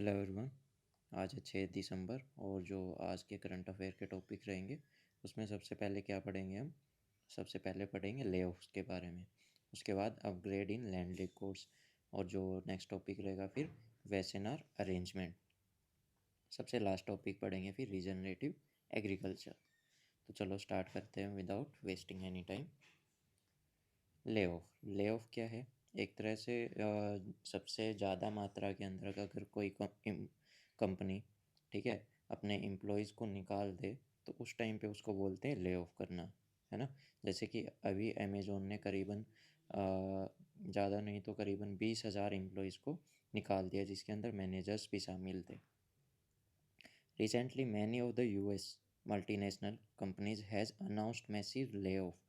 Hello everyone. आज है 6 दिसंबर और जो आज के करंट अफेयर के टॉपिक रहेंगे उसमें सबसे पहले क्या पढ़ेंगे हम। सबसे पहले पढ़ेंगे लेऑफ्स के बारे में। उसके बाद अपग्रेड इन लैंड रिकॉर्ड्स और जो नेक्स्ट टॉपिक रहेगा फिर वेसेनार अरेंजमेंट। सबसे लास्ट टॉपिक पढ़ेंगे फिर रीजनरेटिव एग्रीकल्चर। तो चलो स्टार्ट करते हैं without wasting any time. Lay off क्या है? एक तरह से सबसे ज़्यादा मात्रा के अंदर का अगर कोई कंपनी, ठीक है, अपने एम्प्लॉयज़ को निकाल दे तो उस टाइम पे उसको बोलते हैं ले ऑफ करना, है ना। जैसे कि अभी अमेज़ोन ने करीबन ज़्यादा नहीं तो करीबन 20,000 एम्प्लॉयज़ को निकाल दिया, जिसके अंदर मैनेजर्स भी शामिल थे। Recently, many of the US multinational companies has announced massive layoff,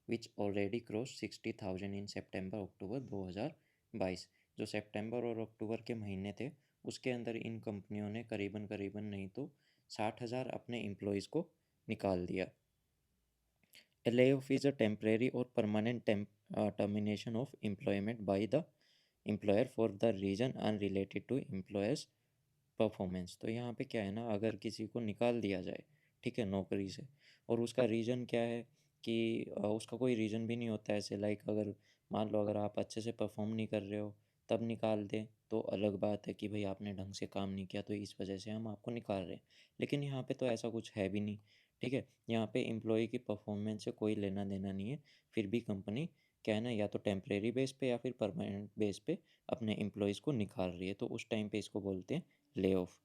which already crossed 60,000 in September October 2022। जो सितंबर और अक्टूबर के महीने थे उसके अंदर इन कंपनियों ने करीबन करीबन नहीं तो 60,000 अपने एम्प्लॉयज़ को निकाल दिया। A layoff is a temporary or permanent termination of employment by the employer for the reason unrelated to employer's performance. तो यहाँ पे क्या है ना, अगर किसी को निकाल दिया जाए, ठीक है, नौकरी से, और उसका रीज़न क्या है कि उसका कोई रीज़न भी नहीं होता है ऐसे, लाइक अगर मान लो अगर आप अच्छे से परफॉर्म नहीं कर रहे हो तब निकाल दें तो अलग बात है कि भाई आपने ढंग से काम नहीं किया तो इस वजह से हम आपको निकाल रहे हैं। लेकिन यहाँ पे तो ऐसा कुछ है भी नहीं, ठीक है। यहाँ पे एम्प्लॉय की परफॉर्मेंस से कोई लेना देना नहीं है, फिर भी कंपनी क्या है ना, या तो टेम्परेरी बेस पे या फिर परमानेंट बेस पे अपने एम्प्लॉयज़ को निकाल रही है, तो उस टाइम पे इसको बोलते हैं lay off.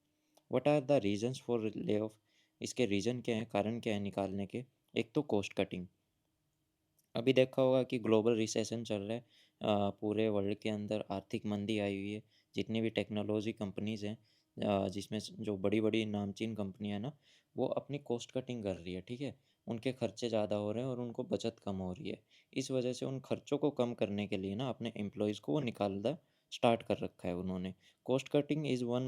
What are the reasons for lay off? इसके रीज़न क्या है, कारण क्या है निकालने के? एक तो कॉस्ट कटिंग। अभी देखा होगा कि ग्लोबल रिसेशन चल रहा है, पूरे वर्ल्ड के अंदर आर्थिक मंदी आई हुई है। जितनी भी टेक्नोलॉजी कंपनीज़ हैं, जिसमें जो बड़ी बड़ी नामचीन कंपनियां हैं ना, वो अपनी कॉस्ट कटिंग कर रही है, ठीक है। उनके खर्चे ज़्यादा हो रहे हैं और उनको बचत कम हो रही है। इस वजह से उन खर्चों को कम करने के लिए ना अपने एम्प्लॉयज़ को वो निकालना स्टार्ट कर रखा है उन्होंने। Cost cutting is one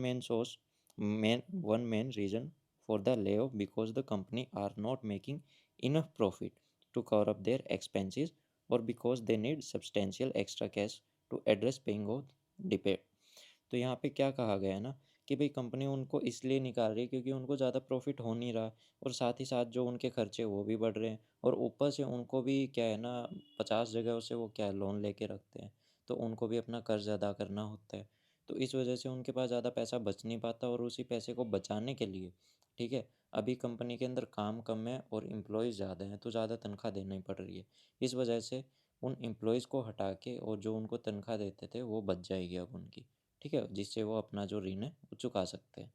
main reason for the lay off because the company are not making enough profit to cover up their expenses or because they need substantial extra cash to address paying off debt। तो यहाँ पे क्या कहा गया है ना कि भाई कंपनी उनको इसलिए निकाल रही है क्योंकि उनको ज़्यादा प्रॉफिट हो नहीं रहा, और साथ ही साथ जो उनके खर्चे वो भी बढ़ रहे हैं, और ऊपर से उनको भी क्या है ना, 50 जगहों से वो क्या लोन लेके रखते हैं, तो उनको भी अपना कर्ज अदा करना होता है। तो इस वजह से उनके पास ज़्यादा पैसा बच नहीं पाता, और उसी पैसे को बचाने के लिए, ठीक है, अभी कंपनी के अंदर काम कम है और एम्प्लॉयज़ ज़्यादा हैं तो ज़्यादा तनख्वाह देनी पड़ रही है। इस वजह से उन एम्प्लॉयज़ को हटा के और जो उनको तनख्वाह देते थे वो बच जाएगी अब उनकी, ठीक है, जिससे वो अपना जो ऋण है वो चुका सकते हैं।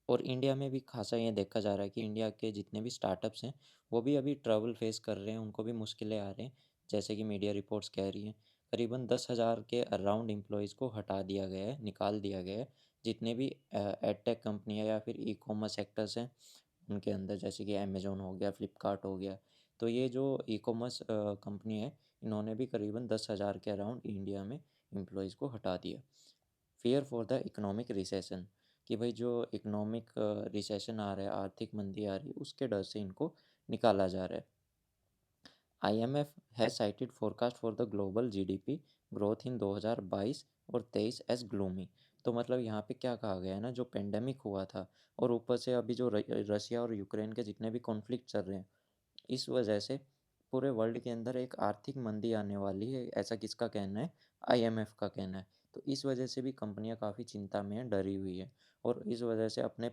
और इंडिया में भी खासा ये देखा जा रहा है कि इंडिया के जितने भी स्टार्टअप्स हैं वो भी अभी ट्रबल फेस कर रहे हैं, उनको भी मुश्किलें आ रही हैं। जैसे कि मीडिया रिपोर्ट्स कह रही हैं, करीबन 10,000 के अराउंड एम्प्लॉयज़ को हटा दिया गया है, निकाल दिया गया है। जितने भी एडटेक कंपनियां या फिर ई कॉमर्स सेक्टर्स हैं उनके अंदर, जैसे कि अमेज़ॉन हो गया, फ्लिपकार्ट हो गया, तो ये जो ई कॉमर्स कंपनी है इन्होंने भी करीबन 10,000 के अराउंड इंडिया में एम्प्लॉयज़ को हटा दिया। Fear for the economic recession, कि भाई जो इकोनॉमिक रिसेशन आ रहा है, आर्थिक मंदी आ रही है, उसके डर से इनको निकाला जा रहा है। IMF has cited forecast for the global GDP growth in 2022 और 23 एज ग्लूमी। तो मतलब यहाँ पे क्या कहा गया है ना, जो पेंडेमिक हुआ था और ऊपर से अभी जो रशिया और यूक्रेन के जितने भी कॉन्फ्लिक्ट चल रहे हैं, इस वजह से पूरे वर्ल्ड के अंदर एक आर्थिक मंदी आने वाली है, ऐसा किसका कहना है? IMF का कहना है। तो इस वजह से भी कंपनियां काफ़ी चिंता में हैं, डरी हुई है, और इस वजह से अपने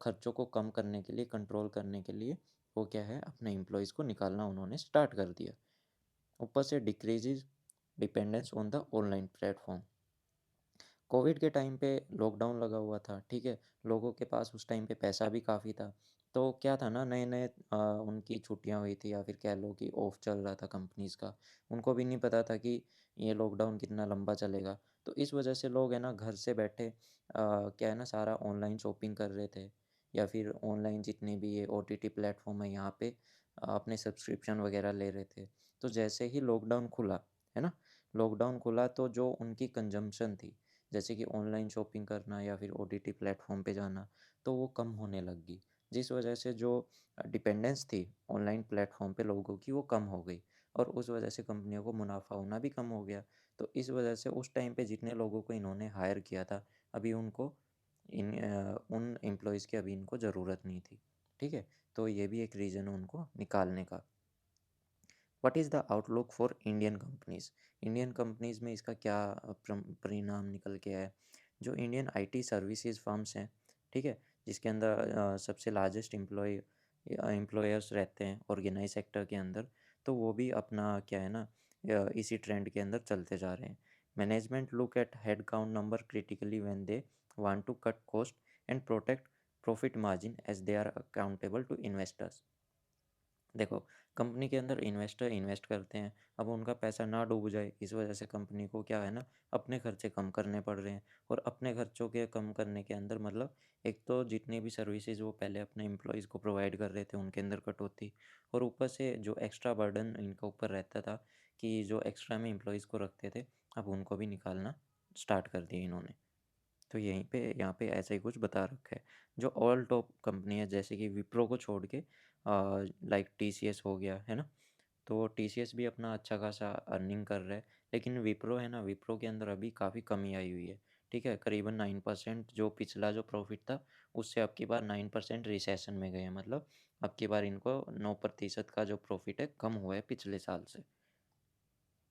खर्चों को कम करने के लिए, कंट्रोल करने के लिए वो क्या है, अपने एम्प्लॉयज़ को निकालना उन्होंने स्टार्ट कर दिया। ऊपर से decreases dependence on the online platform. Covid के टाइम पे लॉकडाउन लगा हुआ था, ठीक है, लोगों के पास उस टाइम पे पैसा भी काफ़ी था, तो क्या था ना, नए नए उनकी छुट्टियां हुई थी या फिर कह लो कि ऑफ चल रहा था कंपनीज़ का। उनको भी नहीं पता था कि ये लॉकडाउन कितना लंबा चलेगा, तो इस वजह से लोग है ना घर से बैठे क्या है ना, सारा ऑनलाइन शॉपिंग कर रहे थे, या फिर ऑनलाइन जितने भी ये OTT प्लेटफॉर्म है यहाँ पे अपने सब्सक्रिप्शन वगैरह ले रहे थे। तो जैसे ही लॉकडाउन खुला, है ना, लॉकडाउन खुला तो जो उनकी कंजम्पशन थी, जैसे कि ऑनलाइन शॉपिंग करना या फिर OTT प्लेटफॉर्म पे जाना, तो वो कम होने लग गई, जिस वजह से जो डिपेंडेंस थी ऑनलाइन प्लेटफॉर्म पे लोगों की वो कम हो गई। और उस वजह से कंपनियों को मुनाफा होना भी कम हो गया। तो इस वजह से उस टाइम पे जितने लोगों को इन्होंने हायर किया था, अभी उनको उन एम्प्लॉयज़ की अभी इनको ज़रूरत नहीं थी, ठीक है? तो ये भी एक रीज़न है उनको निकालने का। What is the outlook for Indian companies? Indian companies में इसका क्या परिणाम निकल के आया? जो इंडियन आईटी सर्विसेज फर्म्स हैं, ठीक है? जिसके अंदर सबसे लार्जेस्ट एम्प्लॉयर्स रहते हैं ऑर्गेनाइज सेक्टर के अंदर, तो वो भी अपना क्या है ना इसी ट्रेंड के अंदर चलते जा रहे हैं। Management look at head count number critically when they want to cut cost and protect profit margin as they are accountable to investors. देखो, कंपनी के अंदर इन्वेस्टर इन्वेस्ट करते हैं, अब उनका पैसा ना डूब जाए इस वजह से कंपनी को क्या है ना अपने खर्चे कम करने पड़ रहे हैं। और अपने खर्चों के कम करने के अंदर मतलब एक तो जितनी भी सर्विसेज वो पहले अपने एम्प्लॉयज़ को प्रोवाइड कर रहे थे उनके अंदर कटौती, और ऊपर से जो एक्स्ट्रा बर्डन इनके ऊपर रहता था कि जो एक्स्ट्रा में एम्प्लॉयज़ को रखते थे, अब उनको भी निकालना स्टार्ट कर दिया इन्होंने। तो यहीं पे यहाँ पे ऐसा ही कुछ बता रखा है। जो ऑल टॉप कंपनी है जैसे कि विप्रो को छोड़ के लाइक टीसीएस हो गया, है ना? तो टीसीएस भी अपना अच्छा खासा अर्निंग कर रहा है, लेकिन विप्रो है ना, विप्रो के अंदर अभी काफ़ी कमी आई हुई है, ठीक है? करीबन 9% जो पिछला जो प्रॉफ़िट था, उससे अब की बार 9% रिसेशन में गए हैं। मतलब अब की बार इनको 9% का जो प्रॉफ़िट है, कम हुआ है पिछले साल से।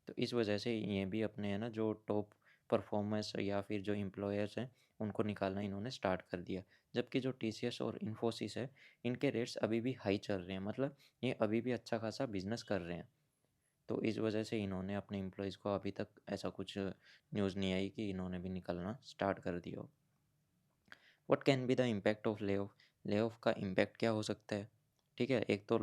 तो इस वजह से ये भी अपने है ना जो टॉप परफॉर्मर्स या फिर जो एम्प्लॉयर्स हैं उनको निकालना इन्होंने स्टार्ट कर दिया। जबकि जो टीसीएस और इन्फोसिस है इनके रेट्स अभी भी हाई चल रहे हैं, मतलब ये अभी भी अच्छा खासा बिजनेस कर रहे हैं। तो इस वजह से इन्होंने अपने एम्प्लॉयज़ को अभी तक ऐसा कुछ न्यूज़ नहीं आई कि इन्होंने भी निकलना स्टार्ट कर दिया हो। What can be the impact of lay off? Lay off का इम्पैक्ट क्या हो सकता है? ठीक है, एक तो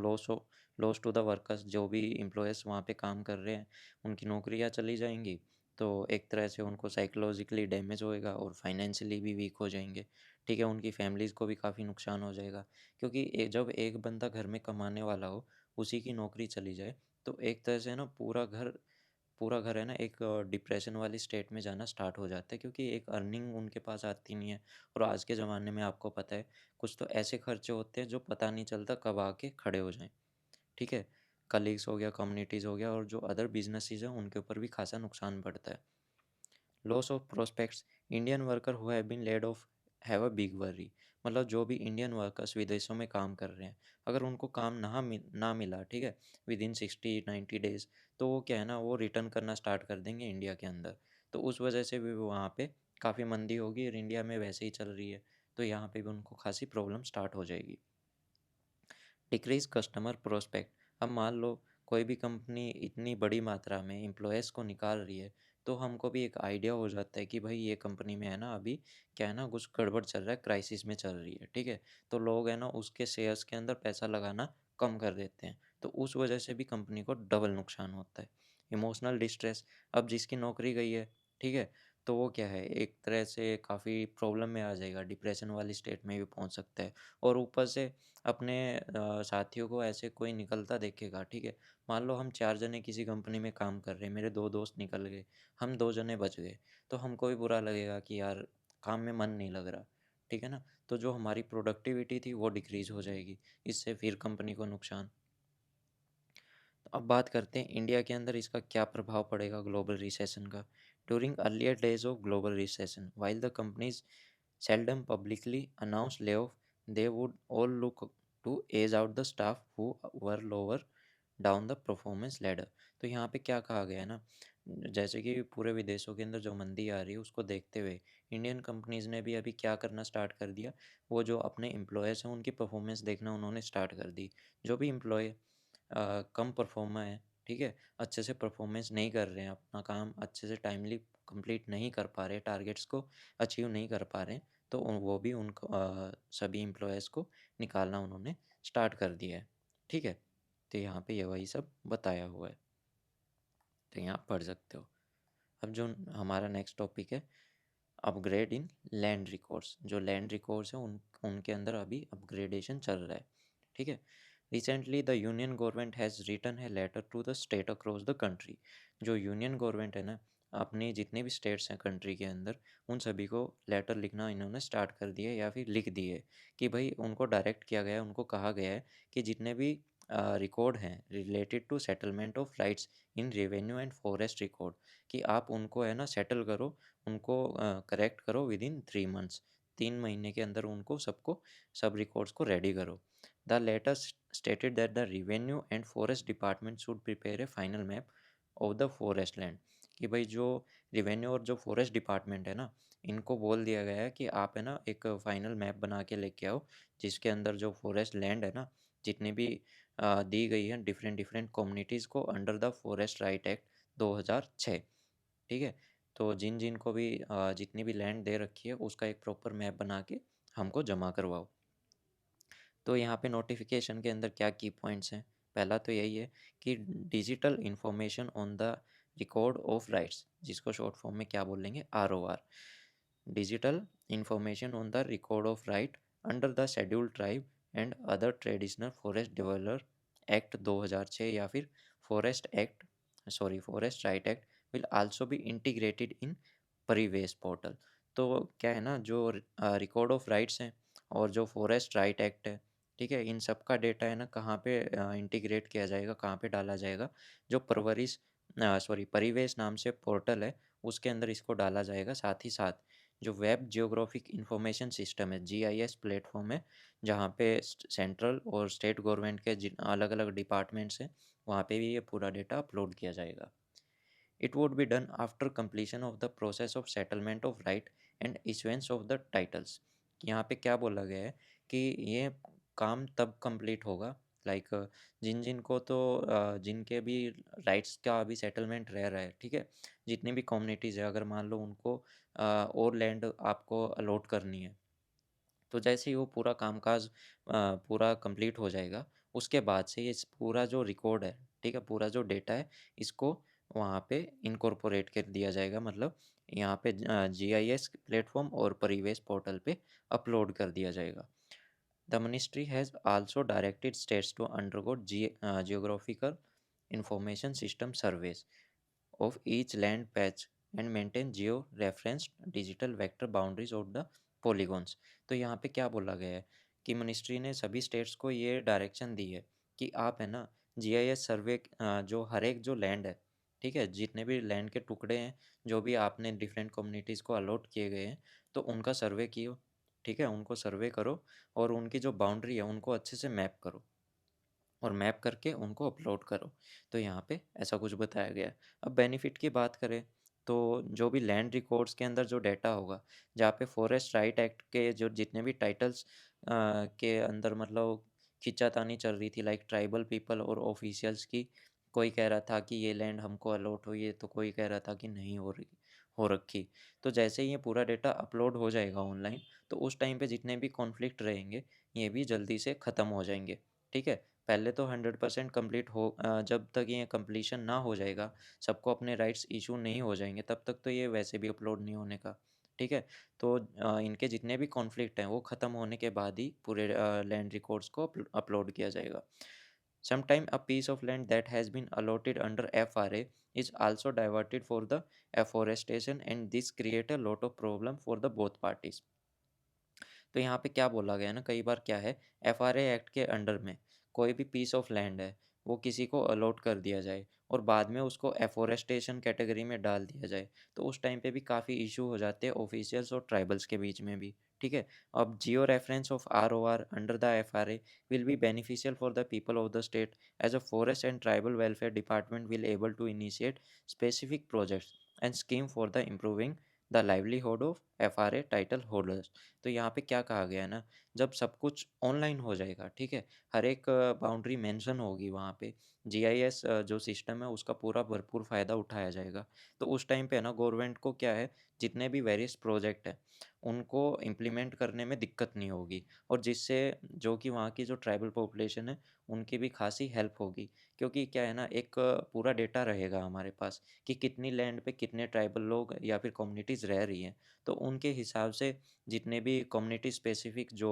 लॉस टू द वर्कर्स, जो भी एम्प्लॉयर्स वहाँ पे काम कर रहे हैं उनकी नौकरियाँ चली जाएंगी। तो एक तरह से उनको साइकोलॉजिकली डैमेज होएगा और फाइनेंशियली भी वीक हो जाएंगे, ठीक है? उनकी फैमिलीज़ को भी काफ़ी नुकसान हो जाएगा, क्योंकि जब एक बंदा घर में कमाने वाला हो उसी की नौकरी चली जाए, तो एक तरह से ना पूरा घर है ना एक डिप्रेशन वाली स्टेट में जाना स्टार्ट हो जाता है, क्योंकि एक अर्निंग उनके पास आती नहीं है। और आज के ज़माने में आपको पता है कुछ तो ऐसे खर्चे होते हैं जो पता नहीं चलता कब आके खड़े हो जाएं, ठीक है? कलीग्स हो गया, कम्युनिटीज़ हो गया, और जो अदर बिजनेसेस हैं उनके ऊपर भी खासा नुकसान पड़ता है। Loss of prospects, Indian worker who have been laid off have a big worry. मतलब जो भी इंडियन वर्कर्स विदेशों में काम कर रहे हैं, अगर उनको काम ना मिला, ठीक है, विद इन 60-90 डेज, तो वो क्या है ना वो रिटर्न करना स्टार्ट कर देंगे इंडिया के अंदर। तो उस वजह से भी वहाँ पे काफ़ी मंदी होगी, और इंडिया में वैसे ही चल रही है, तो यहाँ पे भी उनको खासी प्रॉब्लम स्टार्ट हो जाएगी। डिक्रीज कस्टमर प्रोस्पेक्ट, अब मान लो कोई भी कंपनी इतनी बड़ी मात्रा में एम्प्लॉयज़ को निकाल रही है, तो हमको भी एक आइडिया हो जाता है कि भाई ये कंपनी में है ना अभी क्या है ना कुछ गड़बड़ चल रहा है, क्राइसिस में चल रही है, ठीक है? तो लोग है ना उसके शेयर्स के अंदर पैसा लगाना कम कर देते हैं, तो उस वजह से भी कंपनी को डबल नुकसान होता है। इमोशनल डिस्ट्रेस, अब जिसकी नौकरी गई है, ठीक है, तो वो क्या है एक तरह से काफ़ी प्रॉब्लम में आ जाएगा, डिप्रेशन वाली स्टेट में भी पहुंच सकता है। और ऊपर से अपने साथियों को ऐसे कोई निकलता देखेगा, ठीक है? मान लो हम 4 जने किसी कंपनी में काम कर रहे हैं, मेरे 2 दोस्त निकल गए, हम 2 जने बच गए, तो हमको भी बुरा लगेगा कि यार काम में मन नहीं लग रहा, ठीक है ना? तो जो हमारी प्रोडक्टिविटी थी वो डिक्रीज़ हो जाएगी, इससे फिर कंपनी को नुकसान। तो अब बात करते हैं इंडिया के अंदर इसका क्या प्रभाव पड़ेगा ग्लोबल रिसेशन का। During earlier days of global recession, while the companies seldom publicly announced layoff, they would all look to age out the staff who were lower down the performance ladder। तो यहाँ पे क्या कहा गया है ना, जैसे कि पूरे विदेशों के अंदर जो मंदी आ रही है उसको देखते हुए इंडियन कंपनीज ने भी अभी क्या करना स्टार्ट कर दिया, वो जो अपने एम्प्लॉयज़ हैं उनकी परफॉर्मेंस देखना उन्होंने स्टार्ट कर दी। जो भी एम्प्लॉय कम परफॉर्मर है, ठीक है, अच्छे से परफॉर्मेंस नहीं कर रहे हैं, अपना काम अच्छे से टाइमली कंप्लीट नहीं कर पा रहे, टारगेट्स को अचीव नहीं कर पा रहे हैं, तो वो भी उनको सभी एम्प्लॉयज़ को निकालना उन्होंने स्टार्ट कर दिया है, ठीक है? तो यहाँ पे ये वही सब बताया हुआ है, तो यहाँ पढ़ सकते हो। अब जो हमारा नेक्स्ट टॉपिक है, अपग्रेड इन लैंड रिकॉर्ड्स। जो लैंड रिकॉर्ड्स हैं उनके अंदर अभी अपग्रेडेशन चल रहा है, ठीक है? Recently the union government has written है letter to the state across the country. जो यूनियन गवर्नमेंट है ना, अपने जितने भी स्टेट्स हैं कंट्री के अंदर, उन सभी को लेटर लिखना इन्होंने स्टार्ट कर दिया है या फिर लिख दिए है कि भाई उनको डायरेक्ट किया गया है, उनको कहा गया है कि जितने भी रिकॉर्ड हैं related to settlement of rights in revenue and forest record, कि आप उनको है ना सेटल करो, उनको करेक्ट करो विद इन 3 मंथ्स, 3 महीने के अंदर उनको सबको सब रिकॉर्ड्स को रेडी करो। The latest stated that the revenue and forest department should prepare A final map of the forest land, कि भाई जो रेवेन्यू और जो फॉरेस्ट डिपार्टमेंट है ना, इनको बोल दिया गया है कि आप है ना एक फाइनल मैप बना के लेके आओ, जिसके अंदर जो फॉरेस्ट लैंड है ना, जितनी भी दी गई है डिफरेंट डिफरेंट कम्युनिटीज़ को under the forest right act 2006, ठीक है। तो जिन जिन को भी जितनी भी लैंड दे रखी है उसका एक प्रॉपर मैप बना के हमको जमा करवाओ। तो यहाँ पे नोटिफिकेशन के अंदर क्या की पॉइंट्स हैं? पहला तो यही है कि digital information on the record of rights, जिसको शॉर्ट फॉर्म में क्या बोलेंगे, ROR. Digital information on the record of right under the scheduled tribe and other traditional forest developer act 2006 या फिर forest act, sorry forest right act will also be integrated in परिवेश portal. तो क्या है ना, जो रिकॉर्ड ऑफ राइट्स हैं और जो फॉरेस्ट राइट एक्ट है, ठीक है, इन सब का डेटा है ना कहाँ पे इंटीग्रेट किया जाएगा, कहाँ पे डाला जाएगा, जो परवरिश सॉरी परिवेश नाम से पोर्टल है उसके अंदर इसको डाला जाएगा। साथ ही साथ जो वेब जियोग्राफिक इंफॉर्मेशन सिस्टम है, जीआईएस प्लेटफॉर्म है, जहाँ पे सेंट्रल और स्टेट गवर्नमेंट के जिन अलग अलग डिपार्टमेंट्स हैं वहाँ पे भी ये पूरा डेटा अपलोड किया जाएगा। It would be done after completion of the process of settlement of right and issuance of the titles। यहाँ पे क्या बोला गया है कि ये काम तब कंप्लीट होगा, लाइक जिन जिन को तो जिनके भी राइट्स का अभी सेटलमेंट रह रहा है, ठीक है, जितनी भी कम्युनिटीज़ है, अगर मान लो उनको और लैंड आपको अलॉट करनी है, तो जैसे ही वो पूरा कामकाज पूरा कंप्लीट हो जाएगा, उसके बाद से ये पूरा जो रिकॉर्ड है, ठीक है, पूरा जो डेटा है, इसको वहाँ पे इनकॉर्पोरेट कर दिया जाएगा, मतलब यहाँ पे जीआईएस प्लेटफॉर्म और परिवेश पोर्टल पे अपलोड कर दिया जाएगा। The ministry has also directed states to undergo geographical information system surveys of each land patch and maintain geo-referenced digital vector boundaries of the polygons। तो यहाँ पे क्या बोला गया है कि मिनिस्ट्री ने सभी स्टेट्स को ये डायरेक्शन दी है कि आप है ना जीआईएस सर्वे, जो हर एक जो लैंड है, ठीक है, जितने भी लैंड के टुकड़े हैं जो भी आपने डिफरेंट कम्युनिटीज़ को अलॉट किए गए हैं, तो उनका सर्वे कियो, ठीक है, उनको सर्वे करो और उनकी जो बाउंड्री है उनको अच्छे से मैप करो और मैप करके उनको अपलोड करो। तो यहाँ पे ऐसा कुछ बताया गया है। अब बेनिफिट की बात करें तो जो भी लैंड रिकॉर्ड्स के अंदर जो डेटा होगा, जहाँ पे फॉरेस्ट राइट एक्ट के जो जितने भी टाइटल्स के अंदर मतलब खींचातानी चल रही थी, लाइक ट्राइबल पीपल और ऑफिशियल्स की, कोई कह रहा था कि ये लैंड हमको अलॉट हुई है, तो कोई कह रहा था कि नहीं हो रखी। तो जैसे ही ये पूरा डेटा अपलोड हो जाएगा ऑनलाइन, तो उस टाइम पे जितने भी कॉन्फ्लिक्ट रहेंगे, ये भी जल्दी से ख़त्म हो जाएंगे, ठीक है। पहले तो 100% कंप्लीट हो, जब तक ये कंप्लीशन ना हो जाएगा, सबको अपने राइट्स इशू नहीं हो जाएंगे, तब तक तो ये वैसे भी अपलोड नहीं होने का, ठीक है। तो इनके जितने भी कॉन्फ्लिक्ट हैं वो ख़त्म होने के बाद ही पूरे लैंड रिकॉर्ड्स को अपलोड किया जाएगा। Sometime a piece of land that has been allotted under FRA is also diverted for the afforestation, and this create a lot of problem for the both parties। तो यहाँ पे क्या बोला गया है ना, कई बार क्या है, एफआरए एक्ट के अंडर में कोई भी पीस ऑफ लैंड है वो किसी को अलॉट कर दिया जाए और बाद में उसको एफोरेस्टेशन कैटेगरी में डाल दिया जाए, तो उस टाइम पे भी काफ़ी इशू हो जाते हैं ऑफिशियल्स और ट्राइबल्स के बीच में भी, ठीक है। अब geo reference of ROR under the FRA will be beneficial for the people of the state, as a forest and tribal welfare department will able to initiate specific projects and scheme for the improving the livelihood of FRA title holders. तो यहाँ पे क्या कहा गया है ना, जब सब कुछ ऑनलाइन हो जाएगा, ठीक है, हर एक बाउंड्री मेंशन होगी वहाँ पे, जीआईएस जो सिस्टम है उसका पूरा भरपूर फ़ायदा उठाया जाएगा। तो उस टाइम पे है ना गवर्नमेंट को क्या है, जितने भी वेरियस प्रोजेक्ट हैं उनको इम्प्लीमेंट करने में दिक्कत नहीं होगी, और जिससे जो कि वहाँ की जो ट्राइबल पॉपुलेशन है उनकी भी खासी हेल्प होगी, क्योंकि क्या है ना, एक पूरा डेटा रहेगा हमारे पास कि कितनी लैंड पे कितने ट्राइबल लोग या फिर कम्युनिटीज़ रह रही हैं। तो उनके हिसाब से जितने भी कम्युनिटी स्पेसिफिक जो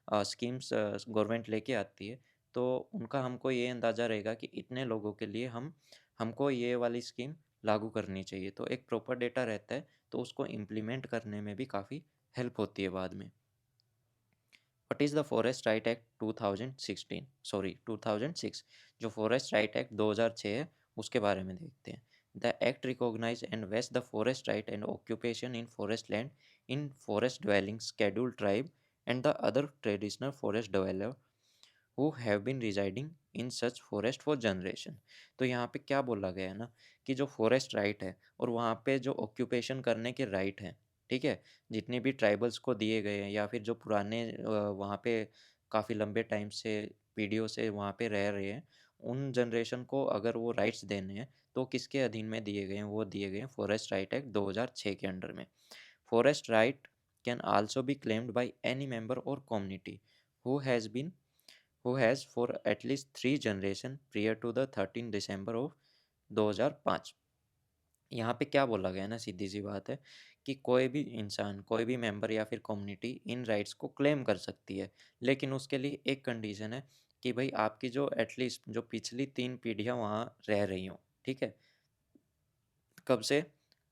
स्कीम्स गवर्नमेंट लेके आती है, तो उनका हमको ये अंदाज़ा रहेगा कि इतने लोगों के लिए हमको ये वाली स्कीम लागू करनी चाहिए। तो एक प्रॉपर डेटा रहता है, तो उसको इम्प्लीमेंट करने में भी काफ़ी हेल्प होती है बाद में। What is the forest right act 2016, sorry 2006, जो फॉरेस्ट राइट एक्ट 2006 है उसके बारे में देखते हैं। The act recognise and vest the forest right and occupation in forest land in forest dwelling scheduled tribe and the other traditional forest developer who have been residing in such forest for generation. तो यहाँ पे क्या बोला गया है ना, कि जो फॉरेस्ट राइट है और वहाँ पे जो ऑक्यूपेशन करने के राइट हैं, ठीक है, जितने भी ट्राइबल्स को दिए गए हैं या फिर जो पुराने वहाँ पे काफ़ी लंबे टाइम से पीढ़ियों से वहाँ पे रह रहे हैं, उन जनरेशन को अगर वो राइट्स देने हैं तो किसके अधीन में दिए गए हैं, वो दिए गए हैं फॉरेस्ट राइट एक्ट 2006 के अंडर में। Forest right can also be claimed by any member or community who has been who has for at least 3 generation prior to the 13 December of 2005। यहाँ पे क्या बोला गया है ना, सीधी सी बात है कि कोई भी इंसान, कोई भी मेंबर या फिर कम्युनिटी इन राइट्स को क्लेम कर सकती है, लेकिन उसके लिए एक कंडीशन है कि भाई आपकी जो एटलीस्ट जो पिछली 3 पीढ़ियाँ वहाँ रह रही हों, ठीक है। कब से?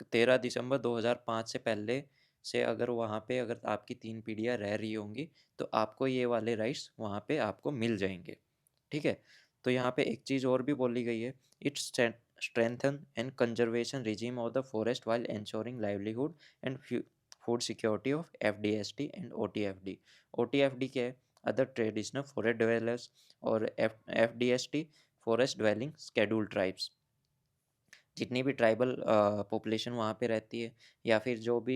13 दिसंबर 2005 से पहले से अगर वहाँ पे अगर आपकी 3 पीढ़ियाँ रह रही होंगी तो आपको ये वाले राइट्स वहाँ पे आपको मिल जाएंगे, ठीक है। तो यहाँ पे एक चीज़ और भी बोली गई है, it's strengthen and conservation regime of the forest while ensuring livelihood and food security of FDST and OTFD। OTFD क्या है? अदर ट्रेडिशनल फॉरेस्ट डेवलपर्स, और FDST forest dwelling schedule tribes. जितनी भी ट्राइबल पॉपुलेशन वहाँ पे रहती है या फिर जो भी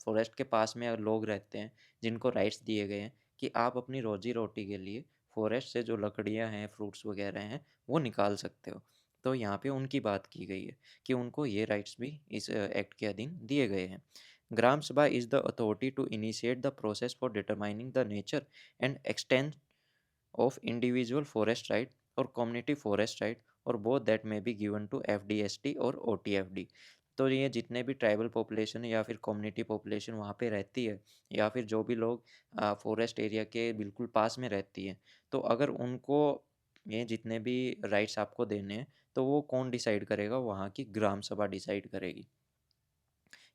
फॉरेस्ट के पास में लोग रहते हैं, जिनको राइट्स दिए गए हैं कि आप अपनी रोजी रोटी के लिए फॉरेस्ट से जो लकड़ियाँ हैं, फ्रूट्स वगैरह हैं, वो निकाल सकते हो। तो यहाँ पे उनकी बात की गई है कि उनको ये राइट्स भी इस एक्ट के अधीन दिए गए हैं। Gram Sabha is the authority to initiate the process for determining the nature and extent of individual forest right और community forest right, और both that may be given to FDST और OTFD। तो ये जितने भी ट्राइबल पॉपुलेशन है या फिर कम्युनिटी पॉपुलेशन वहाँ पे रहती है या फिर जो भी लोग फॉरेस्ट एरिया के बिल्कुल पास में रहती है, तो अगर उनको ये जितने भी राइट्स आपको देने हैं तो वो कौन डिसाइड करेगा? वहाँ की ग्राम सभा डिसाइड करेगी।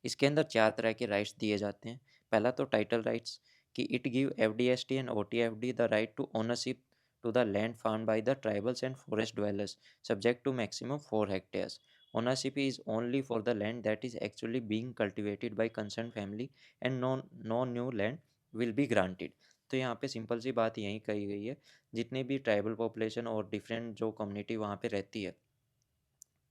इसके अंदर 4 तरह के राइट्स दिए जाते हैं। पहला तो टाइटल राइट्स, कि it give FDST and OTFD the right to ownership to the land farm by the tribals and forest dwellers subject to maximum 4 hectares। Ownership is only for the land that is actually being cultivated by concerned family and no new land will be granted। तो यहाँ पे simple सी बात यही कही गई है, जितनी भी ट्राइबल पॉपुलेशन और डिफरेंट जो कम्युनिटी वहाँ पे रहती है,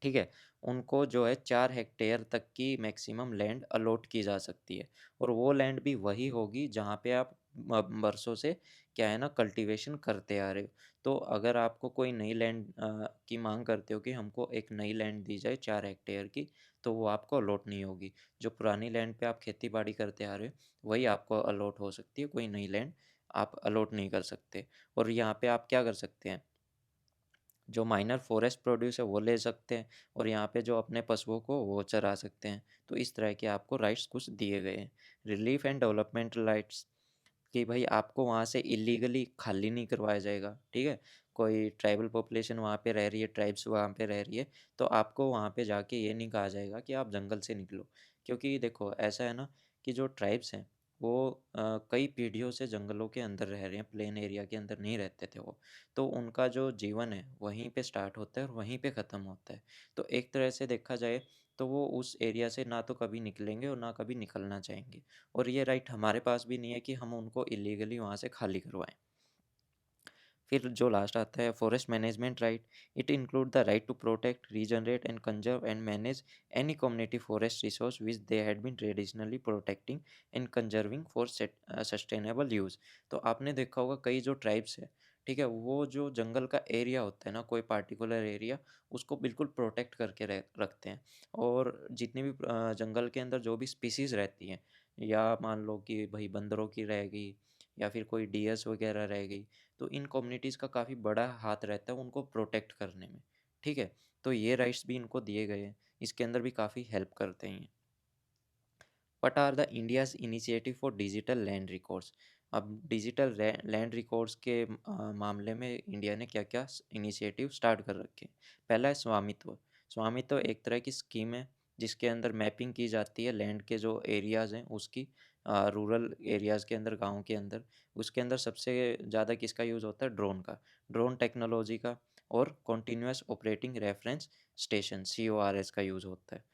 ठीक है, उनको जो है 4 हेक्टेयर तक की मैक्सिमम लैंड अलॉट की जा सकती है, और वो लैंड भी वही होगी जहाँ पे आप बरसों से क्या है ना कल्टीवेशन करते आ रहे हो। तो अगर आपको कोई नई लैंड की मांग करते हो कि हमको एक नई लैंड दी जाए 4 हेक्टेयर की, तो वो आपको अलॉट नहीं होगी। जो पुरानी लैंड पे आप खेती बाड़ी करते आ रहे हो वही आपको अलॉट हो सकती है, कोई नई लैंड आप अलॉट नहीं कर सकते। और यहाँ पे आप क्या कर सकते हैं, जो माइनर फॉरेस्ट प्रोड्यूस है वो ले सकते हैं, और यहाँ पे जो अपने पशुओं को वो चरा सकते हैं। तो इस तरह के आपको राइट्स कुछ दिए गए हैं। रिलीफ एंड डेवलपमेंटल राइट्स, कि भाई आपको वहाँ से इलीगली खाली नहीं करवाया जाएगा, ठीक है। कोई ट्राइबल पॉपुलेशन वहाँ पे रह रही है, ट्राइब्स वहाँ पे रह रही है, तो आपको वहाँ पे जाके ये नहीं कहा जाएगा कि आप जंगल से निकलो। क्योंकि देखो ऐसा है ना, कि जो ट्राइब्स हैं वो कई पीढ़ियों से जंगलों के अंदर रह रहे हैं, प्लेन एरिया के अंदर नहीं रहते थे वो। तो उनका जो जीवन है वहीं पे स्टार्ट होता है और वहीं पे ख़त्म होता है। तो एक तरह से देखा जाए तो वो उस एरिया से ना तो कभी निकलेंगे और ना कभी निकलना चाहेंगे। और ये राइट हमारे पास भी नहीं है कि हम उनको इलीगली वहाँ से खाली करवाएं। फिर जो लास्ट आता है forest management right, it include the right to protect, regenerate and conserve and manage any community forest resource which they had been traditionally protecting and conserving for sustainable use. तो आपने देखा होगा कई जो ट्राइब्स है, ठीक है, वो जो जंगल का एरिया होता है ना, कोई पार्टिकुलर एरिया, उसको बिल्कुल प्रोटेक्ट करके रखते हैं। और जितनी भी जंगल के अंदर जो भी स्पीसीज़ रहती हैं, या मान लो कि भाई बंदरों की रह गई या फिर कोई डियर्स वगैरह रह गई, तो इन कम्युनिटीज़ का काफ़ी बड़ा हाथ रहता है उनको प्रोटेक्ट करने में, ठीक है। तो ये राइट्स भी इनको दिए गए हैं, इसके अंदर भी काफ़ी हेल्प करते हैं। What are the India's initiative for digital land records. अब डिजिटल लैंड रिकॉर्ड्स के मामले में इंडिया ने क्या क्या इनिशिएटिव स्टार्ट कर रखे हैं। पहला है स्वामित्व। स्वामित्व एक तरह की स्कीम है जिसके अंदर मैपिंग की जाती है लैंड के जो एरियाज़ हैं उसकी, रूरल एरियाज़ के अंदर, गाँव के अंदर, उसके अंदर सबसे ज़्यादा किसका यूज़ होता है? ड्रोन का। ड्रोन टेक्नोलॉजी का और continuous operating reference station CORS का यूज़ होता है।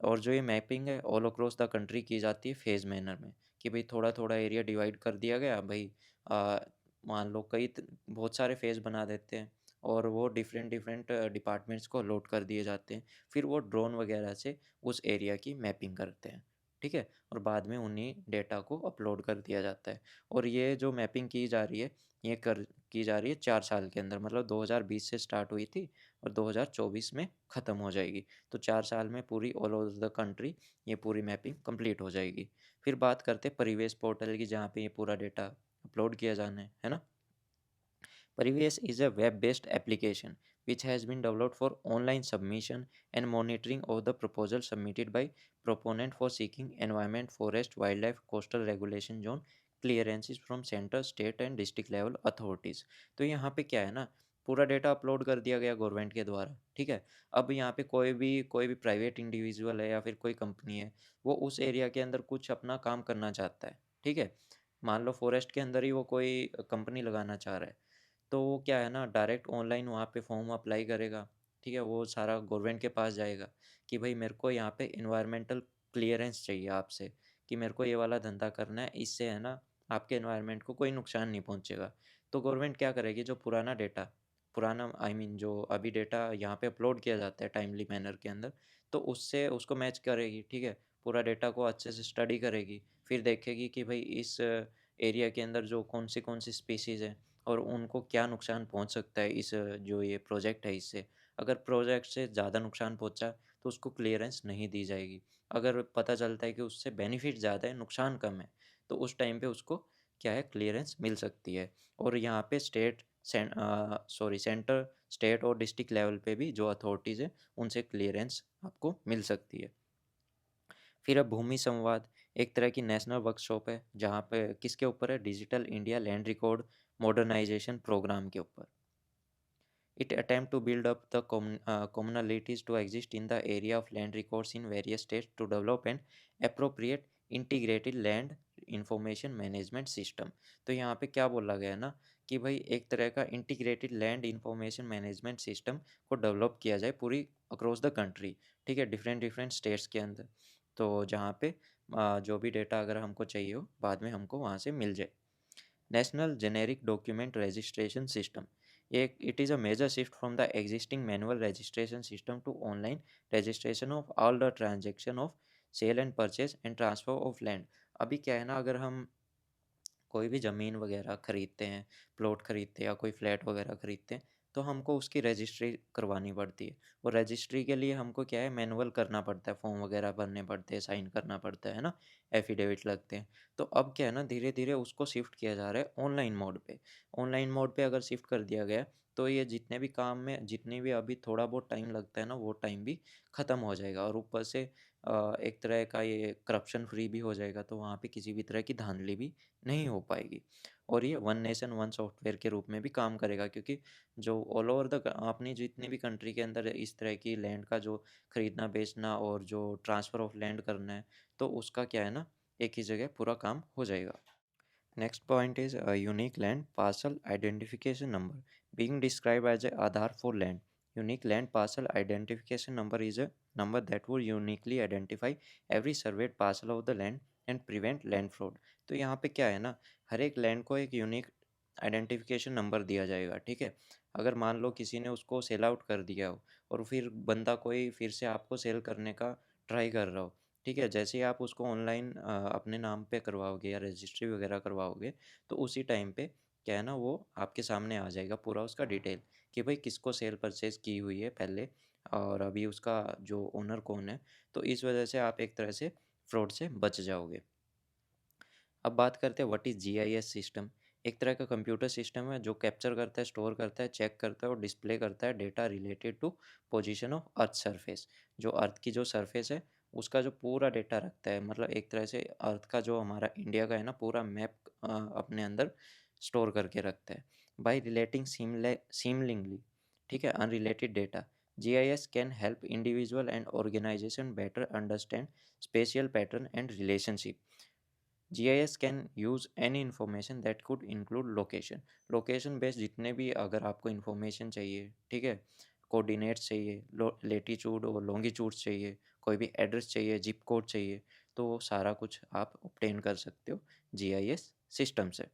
और जो ये मैपिंग है ऑल अक्रॉस द कंट्री की जाती है फेज़ मैनर में, कि भाई थोड़ा-थोड़ा एरिया डिवाइड कर दिया गया भाई। अ, मान लो बहुत सारे फेज़ बना देते हैं और वो डिफरेंट डिफरेंट डिपार्टमेंट्स को अलॉट कर दिए जाते हैं। फिर वो ड्रोन वगैरह से उस एरिया की मैपिंग करते हैं, ठीक है? और बाद में उन्हीं डेटा को अपलोड कर दिया जाता है। और ये जो मैपिंग की जा रही है, ये कर की जा रही है 4 साल के अंदर, मतलब 2020 से स्टार्ट हुई थी और 2024 में ख़त्म हो जाएगी। तो 4 साल में पूरी ऑल ओवर द कंट्री ये पूरी मैपिंग कंप्लीट हो जाएगी। फिर बात करते हैं परिवेश पोर्टल की, जहाँ पे ये पूरा डेटा अपलोड किया जाना है ना? Previous is a web-based application which has been developed for online submission and monitoring of the proposal submitted by proponent for seeking environment, forest, wildlife, coastal regulation zone clearances from center, state and district level authorities। तो यहाँ पे क्या है ना, पूरा data upload कर दिया गया गवर्नमेंट के द्वारा, ठीक है? अब यहाँ पे कोई भी प्राइवेट इंडिविजुअल है या फिर कोई कंपनी है, वो उस एरिया के अंदर कुछ अपना काम करना चाहता है, ठीक है? मान लो फॉरेस्ट के अंदर ही वो कोई कंपनी लगाना चाह रहा है, तो वो क्या है ना, डायरेक्ट ऑनलाइन वहाँ पे फॉर्म अप्लाई करेगा, ठीक है? वो सारा गवर्नमेंट के पास जाएगा कि भाई मेरे को यहाँ पे एनवायरमेंटल क्लियरेंस चाहिए आपसे, कि मेरे को ये वाला धंधा करना है, इससे है ना आपके एनवायरनमेंट को कोई नुकसान नहीं पहुँचेगा। तो गवर्नमेंट क्या करेगी, जो पुराना डेटा, पुराना आई मीन जो अभी डेटा यहाँ पे अपलोड किया जाता है टाइमली मैनर के अंदर, तो उससे उसको मैच करेगी, ठीक है? पूरा डेटा को अच्छे से स्टडी करेगी, फिर देखेगी कि भाई इस एरिया के अंदर जो कौन सी स्पीशीज़ है और उनको क्या नुकसान पहुँच सकता है इस जो ये प्रोजेक्ट है इससे। अगर प्रोजेक्ट से ज़्यादा नुकसान पहुँचा तो उसको क्लीयरेंस नहीं दी जाएगी। अगर पता चलता है कि उससे बेनिफिट ज़्यादा है, नुकसान कम है, तो उस टाइम पे उसको क्या है, क्लीयरेंस मिल सकती है। और यहाँ पे सेंटर, स्टेट और डिस्ट्रिक्ट लेवल पे भी जो अथॉरिटीज़ है, उनसे क्लीयरेंस आपको मिल सकती है। फिर अब भूमि संवाद एक तरह की नेशनल वर्कशॉप है, जहाँ पे किसके ऊपर है, digital India land record modernisation programme के ऊपर। It attempt to build up the commonalities to exist in the area of land records in various states to develop an appropriate integrated land information management system. तो यहाँ पे क्या बोला गया ना, कि भाई एक तरह का integrated land information management system को डेवलप किया जाए पूरी अक्रॉस द कंट्री, ठीक है? डिफरेंट डिफरेंट स्टेट्स के अंदर। तो जहाँ पे जो भी डेटा अगर हमको चाहिए हो, बाद में हमको वहाँ से मिल जाए। National Generic Document Registration System. It is a major shift from the existing manual registration system to online registration of all the transaction of sale and purchase and transfer of land. अभी क्या है ना, अगर हम कोई भी ज़मीन वगैरह खरीदते हैं, प्लॉट खरीदते हैं या कोई फ्लैट वगैरह खरीदते हैं, तो हमको उसकी रजिस्ट्री करवानी पड़ती है। और रजिस्ट्री के लिए हमको क्या है, मैनुअल करना पड़ता है, फॉर्म वगैरह भरने पड़ते हैं, साइन करना पड़ता है ना, एफिडेविट लगते हैं। तो अब क्या है ना, धीरे-धीरे उसको शिफ्ट किया जा रहा है ऑनलाइन मोड पे। ऑनलाइन मोड पे अगर शिफ्ट कर दिया गया, तो ये जितने भी काम में जितनी भी अभी थोड़ा बहुत टाइम लगता है ना, वो टाइम भी ख़त्म हो जाएगा और ऊपर से एक तरह का ये करप्शन फ्री भी हो जाएगा, तो वहाँ पे किसी भी तरह की धांधली भी नहीं हो पाएगी। और ये वन नेशन वन सॉफ्टवेयर के रूप में भी काम करेगा, क्योंकि जो ऑल ओवर द अपनी जितनी भी कंट्री के अंदर इस तरह की लैंड का जो खरीदना बेचना और जो ट्रांसफ़र ऑफ लैंड करना है, तो उसका क्या है ना, एक ही जगह पूरा काम हो जाएगा। Next point is a unique land parcel identification number being described as a Aadhaar for land. Unique land parcel identification number is a number that would uniquely identify every surveyed parcel of the land and prevent land fraud. तो यहाँ पे क्या है ना, हर एक land को एक unique identification number दिया जाएगा, ठीक है? अगर मान लो किसी ने उसको सेल आउट कर दिया हो और फिर बंदा कोई फिर से आपको सेल करने का ट्राई कर रहा हो, ठीक है? जैसे ही आप उसको ऑनलाइन अपने नाम पे करवाओगे या रजिस्ट्री वगैरह करवाओगे, तो उसी टाइम पे क्या है ना, वो आपके सामने आ जाएगा पूरा उसका डिटेल, कि भाई किसको सेल परचेज़ की हुई है पहले और अभी उसका जो ओनर कौन है। तो इस वजह से आप एक तरह से फ्रॉड से बच जाओगे। अब बात करते हैं व्हाट इज़ जीआईएस सिस्टम। एक तरह का कंप्यूटर सिस्टम है जो कैप्चर करता है, स्टोर करता है, चेक करता है और डिस्प्ले करता है data related to position of earth surface. जो अर्थ की जो सरफेस है, उसका जो पूरा डेटा रखता है, मतलब एक तरह से अर्थ का जो हमारा इंडिया का है ना पूरा मैप अपने अंदर स्टोर करके रखता है। बाय रिलेटिंग सीमलिंगली, ठीक है, unrelated data, GIS can help individual and organisation better understand spatial pattern and relationship. GIS can use any information that could include location. Location based जितने भी अगर आपको इन्फॉर्मेशन चाहिए, ठीक है, कोऑर्डिनेट्स चाहिए, लेटीट्यूड और लॉन्गिट्यूड चाहिए, कोई भी एड्रेस चाहिए, जिप कोड चाहिए, तो वो सारा कुछ आप ऑब्टेन कर सकते हो GIS सिस्टम से।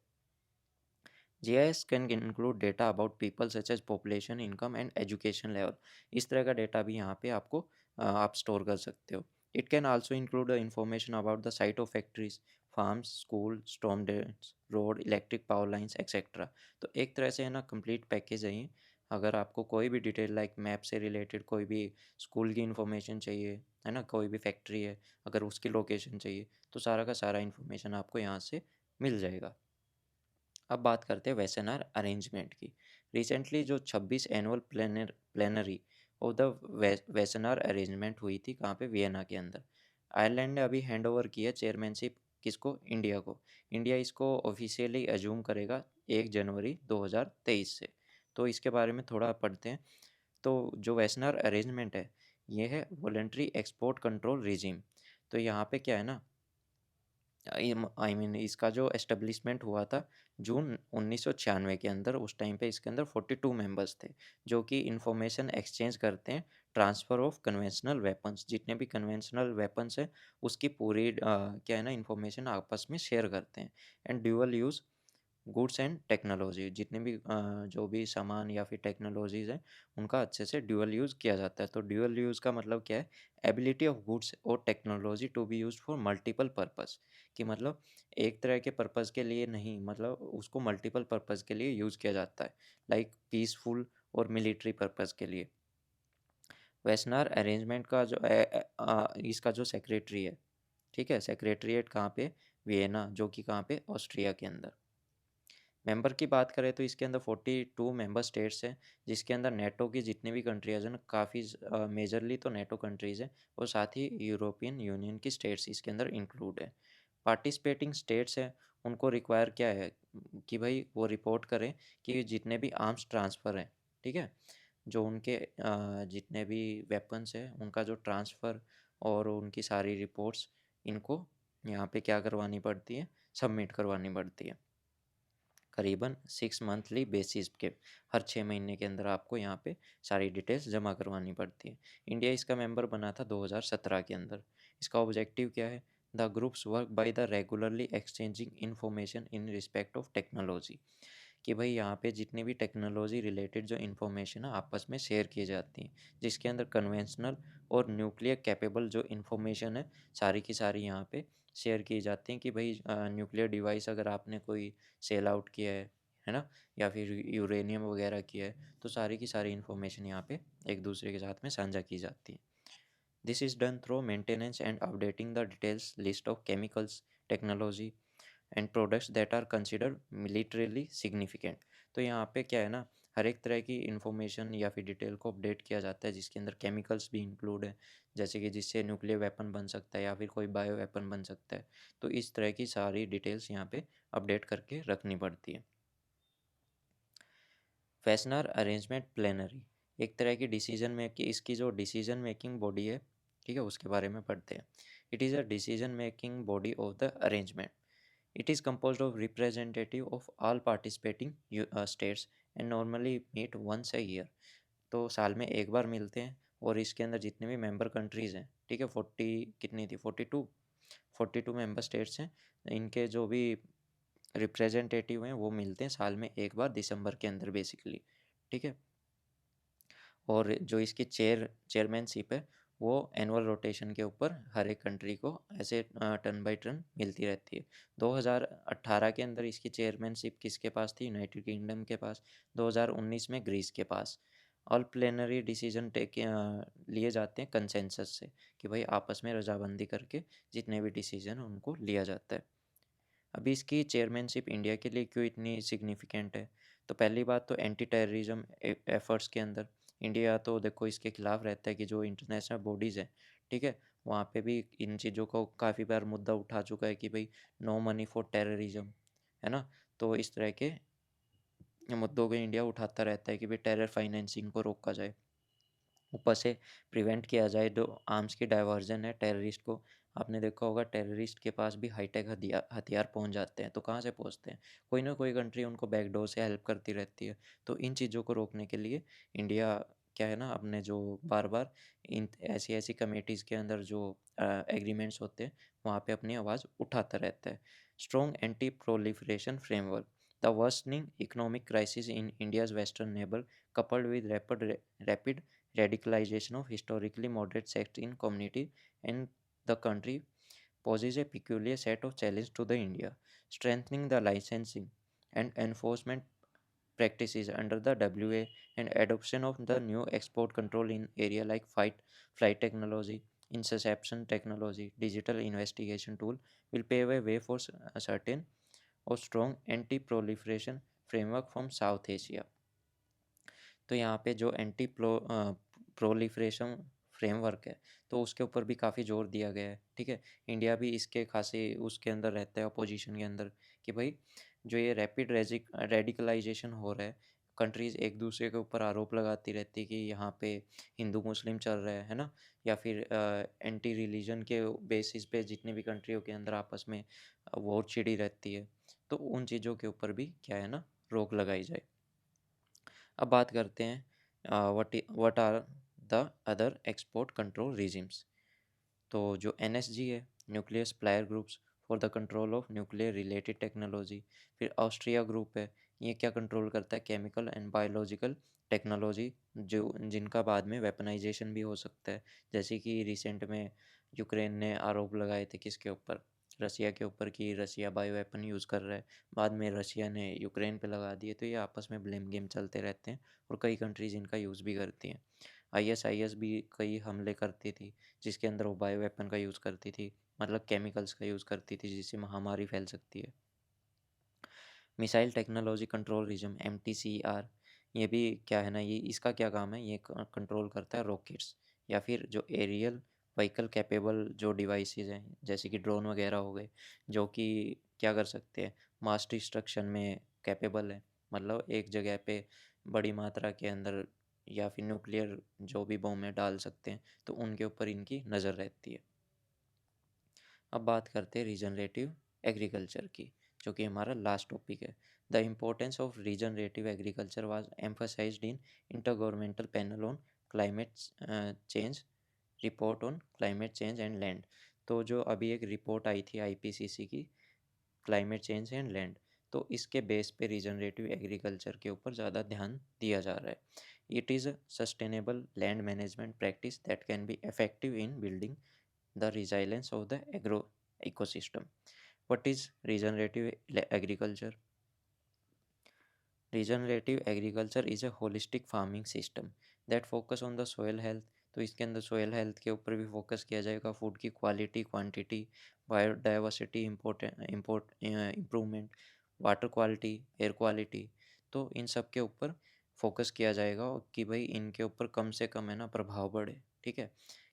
GIS can include data about people such as population, income and education level. इस तरह का डेटा भी यहाँ पे आपको आप स्टोर कर सकते हो। It can also include information about the site of factories, farms, school, storm drains, road, electric power lines etcetera. तो एक तरह से है ना कंप्लीट पैकेज है ये। अगर आपको कोई भी डिटेल लाइक मैप से रिलेटेड कोई भी स्कूल की इन्फॉर्मेशन चाहिए, है ना, कोई भी फैक्ट्री है, अगर उसकी लोकेशन चाहिए, तो सारा का सारा इन्फॉर्मेशन आपको यहाँ से मिल जाएगा। अब बात करते हैं वेसेनार अरेंजमेंट की। रिसेंटली जो 26 annual plenary of the Wassenaar Arrangement हुई थी, कहाँ पे, वियना के अंदर। आयरलैंड ने अभी हैंड ओवर किया चेयरमैनशिप किसको, इंडिया को। इंडिया इसको ऑफिशियली अज्यूम करेगा 1 जनवरी 2023 से। तो इसके बारे में थोड़ा पढ़ते हैं। तो जो वेसेनार अरेंजमेंट है, ये है वॉलेंट्री एक्सपोर्ट कंट्रोल रिजीम। तो यहाँ पे क्या है ना, आई मीन इसका जो एस्टेब्लिशमेंट हुआ था जून 1996 के अंदर। उस टाइम पे इसके अंदर 42 मेंबर्स थे जो कि इंफॉर्मेशन एक्सचेंज करते हैं, ट्रांसफ़र ऑफ कन्वेंशनल वेपन्स, जितने भी कन्वेंशनल वेपन्स है उसकी पूरी क्या है ना इंफॉर्मेशन आपस में शेयर करते हैं। And dual use goods and technology, जितने भी जो भी सामान या फिर टेक्नोलॉजीज़ हैं उनका अच्छे से ड्यूअल यूज़ किया जाता है। तो ड्यूअल यूज़ का मतलब क्या है, एबिलिटी ऑफ गुड्स और technology to be used for multiple purpose. कि मतलब एक तरह के पर्पस के लिए नहीं, मतलब उसको मल्टीपल पर्पस के लिए यूज़ किया जाता है, लाइक पीसफुल और मिलिट्री पर्पस के लिए। वेस्टर्न अरेंजमेंट का जो इसका जो सेक्रेटरी है, ठीक है, सेक्रेटरीएट कहाँ पे, वियना, जो कि कहाँ पे, ऑस्ट्रिया के अंदर। मेंबर की बात करें तो इसके अंदर 42 मेंबर स्टेट्स हैं, जिसके अंदर नेटो की जितनी भी कंट्रीज हैं ना, काफ़ी मेजरली तो नेटो कंट्रीज़ हैं, और साथ ही यूरोपियन यूनियन की स्टेट्स इसके अंदर इंक्लूड है। पार्टिसिपेटिंग स्टेट्स हैं, उनको रिक्वायर क्या है कि भाई वो रिपोर्ट करें कि जितने भी आर्म्स ट्रांसफ़र हैं, ठीक है, जो उनके जितने भी वेपन्स हैं उनका जो ट्रांसफ़र और उनकी सारी रिपोर्ट्स, इनको यहाँ पे क्या करवानी पड़ती है, सबमिट करवानी पड़ती है। करीबन 6 मंथली बेसिस पे, हर 6 महीने के अंदर आपको यहाँ पे सारी डिटेल्स जमा करवानी पड़ती है। इंडिया इसका मेंबर बना था 2017 के अंदर। इसका ऑब्जेक्टिव क्या है, the groups work by the regularly exchanging information in respect of technology. कि भाई यहाँ पे जितनी भी टेक्नोलॉजी रिलेटेड जो इन्फॉर्मेशन है आपस में शेयर की जाती हैं, जिसके अंदर कन्वेंशनल और न्यूक्लियर कैपेबल जो इन्फॉर्मेशन है सारी की सारी यहाँ पे शेयर की जाती हैं। कि भाई न्यूक्लियर डिवाइस अगर आपने कोई सेल आउट किया है ना, या फिर यूरेनियम वगैरह किया है, तो सारी की सारी इन्फॉर्मेशन यहाँ पे एक दूसरे के साथ में साझा की जाती है। This is done through maintenance and updating the details list of chemicals, technology and products that are considered militarily significant. तो यहाँ पे क्या है ना, हर एक तरह की इंफॉर्मेशन या फिर डिटेल को अपडेट किया जाता है, जिसके अंदर केमिकल्स भी इंक्लूड है, जैसे कि जिससे न्यूक्लियर वेपन बन सकता है या फिर कोई बायो वेपन बन सकता है। तो इस तरह की सारी डिटेल्स यहाँ पे अपडेट करके रखनी पड़ती है। फैसनर अरेंजमेंट प्लेनरी एक तरह की डिसीजन मेकिंग, इसकी जो डिसीजन मेकिंग बॉडी है, ठीक है, उसके बारे में पढ़ते हैं। It is a decision making body of the arrangement. It is composed of representative of all participating states and normally meet once a year। तो साल में एक बार मिलते हैं, और इसके अंदर जितने भी मेंबर कंट्रीज़ हैं, ठीक है, 40 कितनी थी, 42 मेंबर स्टेट्स हैं, इनके जो भी रिप्रेजेंटेटिव हैं वो मिलते हैं साल में एक बार दिसंबर के अंदर बेसिकली, ठीक है। और जो इसकी चेयरमैनशिप है, वो एनुअल रोटेशन के ऊपर हर एक कंट्री को ऐसे टर्न बाय टर्न मिलती रहती है। 2018 के अंदर इसकी चेयरमैनशिप किसके पास थी, यूनाइटेड किंगडम के पास। 2019 में ग्रीस के पास। ऑल प्लेनरी डिसीजन लिए जाते हैं कंसेंसस से, कि भाई आपस में रजामंदी करके जितने भी डिसीजन हैं उनको लिया जाता है। अभी इसकी चेयरमैनशिप इंडिया के लिए क्यों इतनी सिग्निफिकेंट है, तो पहली बात तो एंटी टेररिज्म एफर्ट्स के अंदर इंडिया तो देखो इसके खिलाफ रहता है, कि जो इंटरनेशनल बॉडीज़ हैं, ठीक है, वहाँ पे भी इन चीज़ों को काफ़ी बार मुद्दा उठा चुका है कि भाई नो मनी फॉर टेररिज्म, है ना। तो इस तरह के मुद्दों को इंडिया उठाता रहता है कि भाई टेरर फाइनेंसिंग को रोका जाए, ऊपर से प्रिवेंट किया जाए, जो आर्म्स की डाइवर्जन है टेररिस्ट को आपने देखा होगा टेररिस्ट के पास भी हाईटेक हथियार पहुंच जाते हैं, तो कहाँ से पहुंचते हैं? कोई ना कोई कंट्री उनको बैकडोर से हेल्प करती रहती है। तो इन चीज़ों को रोकने के लिए इंडिया क्या है ना, अपने जो बार बार इन ऐसी ऐसी कमेटीज़ के अंदर जो एग्रीमेंट्स होते हैं वहाँ पे अपनी आवाज़ उठाता रहता है। Strong anti proliferation framework, the worsening economic crisis in India's western neighbour coupled with rapid radicalization of historically moderate sects in community and the country poses a peculiar set of challenges to the India. Strengthening the licensing and enforcement practices under the WA and adoption of the new export control in area like flight technology, interception technology, digital investigation tool will pave a way for a certain or strong anti-proliferation framework from South Asia. तो यहाँ पे जो proliferation framework है, तो उसके ऊपर भी काफ़ी जोर दिया गया है, ठीक है। इंडिया भी इसके खासे उसके अंदर रहता है, अपोजिशन के अंदर, कि भाई जो ये रैपिड रेडिकलाइजेशन हो रहा है, कंट्रीज़ एक दूसरे के ऊपर आरोप लगाती रहती है कि यहाँ पे हिंदू मुस्लिम चल रहा है ना, या फिर एंटी रिलीजन के बेसिस पे जितने भी कंट्रियों के अंदर आपस में वॉर छिड़ी रहती है, तो उन चीज़ों के ऊपर भी क्या है ना, रोक लगाई जाए। अब बात करते हैं what are the other export control regimes. तो जो एनएसजी है, nuclear supplier groups for the control of nuclear related technology. फिर ऑस्ट्रिया ग्रुप है, ये क्या कंट्रोल करता है? केमिकल एंड बायोलॉजिकल टेक्नोलॉजी, जो जिनका बाद में वेपनाइजेशन भी हो सकता है। जैसे कि रिसेंट में यूक्रेन ने आरोप लगाए थे किसके ऊपर? रसिया के ऊपर, कि रसिया बायो वेपन यूज़ कर रहा है। बाद में रसिया ने यूक्रेन पे लगा दिए। तो ये आपस में ब्लेम गेम चलते रहते हैं और कई कंट्रीज़ इनका यूज़ भी करती हैं। आईएसआईएस भी कई हमले करती थी, जिसके अंदर वो बायो वेपन का यूज़ करती थी, मतलब केमिकल्स का यूज़ करती थी, जिससे महामारी फैल सकती है। Missile technology control regime, MTCR, ये भी क्या है ना, ये इसका क्या काम है? ये कंट्रोल करता है रॉकेट्स या फिर जो एरियल व्हीकल कैपेबल जो डिवाइसेस हैं, जैसे कि ड्रोन वगैरह हो गए, जो कि क्या कर सकते हैं, मास डिस्ट्रक्शन में कैपेबल है। मतलब एक जगह पे बड़ी मात्रा के अंदर या फिर न्यूक्लियर जो भी बम है डाल सकते हैं, तो उनके ऊपर इनकी नज़र रहती है। अब बात करते हैं रीजनरेटिव एग्रीकल्चर की, जो कि हमारा लास्ट टॉपिक है। The importance of regenerative agriculture was emphasised in Intergovernmental Panel on climate Change, report on climate change and land. तो जो अभी एक रिपोर्ट आई थी आईपीसीसी की, क्लाइमेट चेंज एंड लैंड, तो इसके बेस पे रीजनरेटिव एग्रीकल्चर के ऊपर ज़्यादा ध्यान दिया जा रहा है। It is a sustainable land management practice that can be effective in building the resilience of the agro ecosystem. What is regenerative agriculture? Regenerative agriculture is a holistic farming system that focus on the soil health. तो इसके अंदर soil health के ऊपर भी focus किया जाएगा, food की quality, quantity, biodiversity, improvement, water quality, air quality. तो इन सब के ऊपर फोकस किया जाएगा कि भाई इनके ऊपर कम से कम है ना प्रभाव पड़े, ठीक है,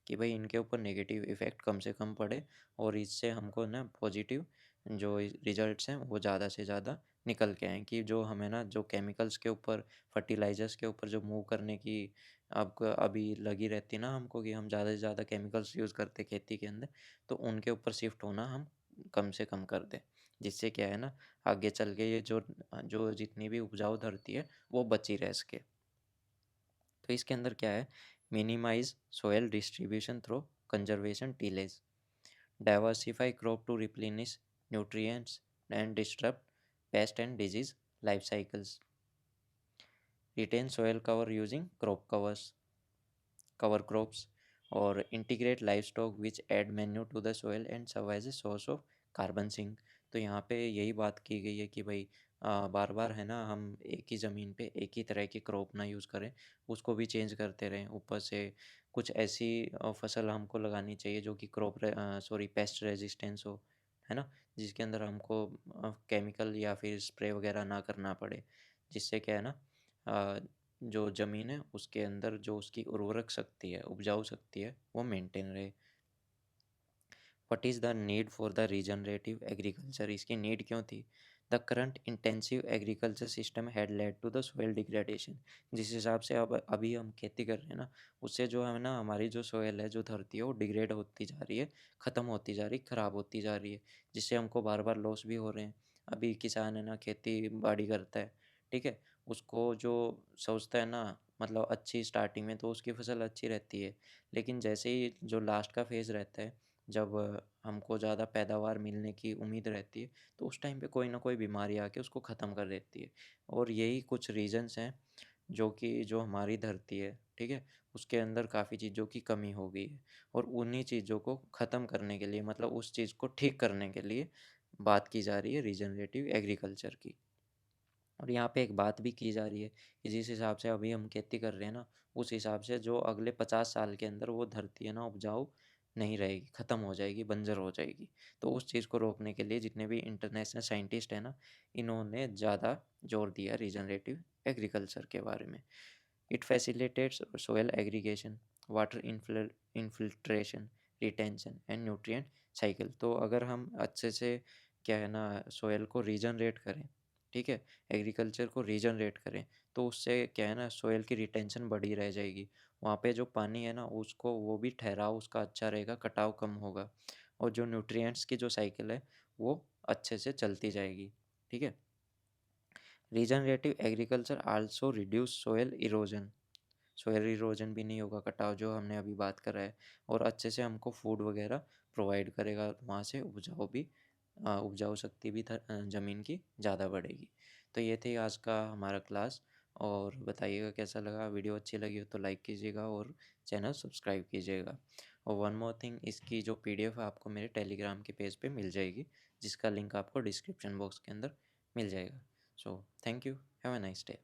कि भाई इनके ऊपर नेगेटिव इफ़ेक्ट कम से कम पड़े और इससे हमको ना पॉजिटिव जो रिजल्ट्स हैं वो ज़्यादा से ज़्यादा निकल के आएँ। कि जो हमें ना जो केमिकल्स के ऊपर, फर्टिलाइज़र्स के ऊपर जो मूव करने की अब अभी लगी रहती है ना हमको, कि हम ज़्यादा से ज़्यादा केमिकल्स यूज़ करते खेती के अंदर, तो उनके ऊपर शिफ्ट होना हम कम से कम कर दें। जिससे क्या है ना, आगे चल के ये जो जो जितनी भी उपजाऊ धरती है वो बची रह सके। तो इसके अंदर क्या है, minimise soil distribution through conservation tillage, diversify crop to replenish nutrients and disturb pest and disease life cycles, retain soil cover using crop covers, cover crops, और integrate livestock which add manure to the soil and serve as a source of carbon sink। तो यहाँ पे यही बात की गई है कि भाई बार बार है ना, हम एक ही ज़मीन पे एक ही तरह की क्रॉप ना यूज़ करें, उसको भी चेंज करते रहें। ऊपर से कुछ ऐसी फसल हमको लगानी चाहिए जो कि पेस्ट रेजिस्टेंस हो, है ना, जिसके अंदर हमको केमिकल या फिर स्प्रे वगैरह ना करना पड़े। जिससे क्या है ना, जो ज़मीन है उसके अंदर जो उसकी उर्वरक शक्ति है, उपजाऊ शक्ति है, वो मेंटेन रहे। What is the need for the regenerative agriculture, इसकी नीड क्यों थी? The current intensive agriculture system had led to the soil degradation. जिस हिसाब से अब अभी हम खेती कर रहे हैं ना, उससे जो है ना हमारी जो सोयल है, जो धरती है, वो डिग्रेड होती जा रही है, ख़त्म होती जा रही है, ख़राब होती जा रही है, जिससे हमको बार बार लॉस भी हो रहे हैं। अभी किसान है ना, खेती बाड़ी करता है, ठीक है, उसको जो सोचता है ना, मतलब अच्छी स्टार्टिंग में तो उसकी फसल अच्छी रहती है, लेकिन जैसे ही जो लास्ट का फेज़ रहता है, जब हमको ज़्यादा पैदावार मिलने की उम्मीद रहती है, तो उस टाइम पे कोई ना कोई बीमारी आके उसको ख़त्म कर देती है। और यही कुछ रीज़न्स हैं जो कि जो हमारी धरती है, ठीक है, उसके अंदर काफ़ी चीज़ों की कमी हो गई है, और उन्हीं चीज़ों को ख़त्म करने के लिए, मतलब उस चीज़ को ठीक करने के लिए बात की जा रही है रीजनरेटिव एग्रीकल्चर की। और यहाँ पे एक बात भी की जा रही है कि जिस हिसाब से अभी हम खेती कर रहे हैं ना, उस हिसाब से जो अगले 50 साल के अंदर वो धरती है ना, उपजाऊ नहीं रहेगी, ख़त्म हो जाएगी, बंजर हो जाएगी। तो उस चीज़ को रोकने के लिए जितने भी इंटरनेशनल साइंटिस्ट हैं ना, इन्होंने ज़्यादा जोर दिया रीजनरेटिव एग्रीकल्चर के बारे में। It facilitates soil aggregation, water infiltration, retention and nutrient cycle. तो अगर हम अच्छे से, क्या है ना, सोयल को रीजनरेट करें, ठीक है, एग्रीकल्चर को रीजनरेट करें, तो उससे क्या है ना, सोयल की रिटेंशन बढ़ी रह जाएगी। वहाँ पे जो पानी है ना, उसको वो भी ठहराव उसका अच्छा रहेगा, कटाव कम होगा, और जो न्यूट्रिएंट्स की जो साइकिल है वो अच्छे से चलती जाएगी, ठीक है। Regenerative agriculture also reduce soil erosion. Soil erosion भी नहीं होगा, कटाव जो हमने अभी बात करा है, और अच्छे से हमको फूड वगैरह प्रोवाइड करेगा, वहाँ से उपजाऊ भी, उपजाऊ शक्ति भी ज़मीन की ज़्यादा बढ़ेगी। तो ये थी आज का हमारा क्लास, और बताइएगा कैसा लगा। वीडियो अच्छी लगी हो तो लाइक कीजिएगा और चैनल सब्सक्राइब कीजिएगा। और वन मोर थिंग, इसकी जो पीडीएफ है आपको मेरे टेलीग्राम के पेज पे मिल जाएगी, जिसका लिंक आपको डिस्क्रिप्शन बॉक्स के अंदर मिल जाएगा। So thank you, have a nice day.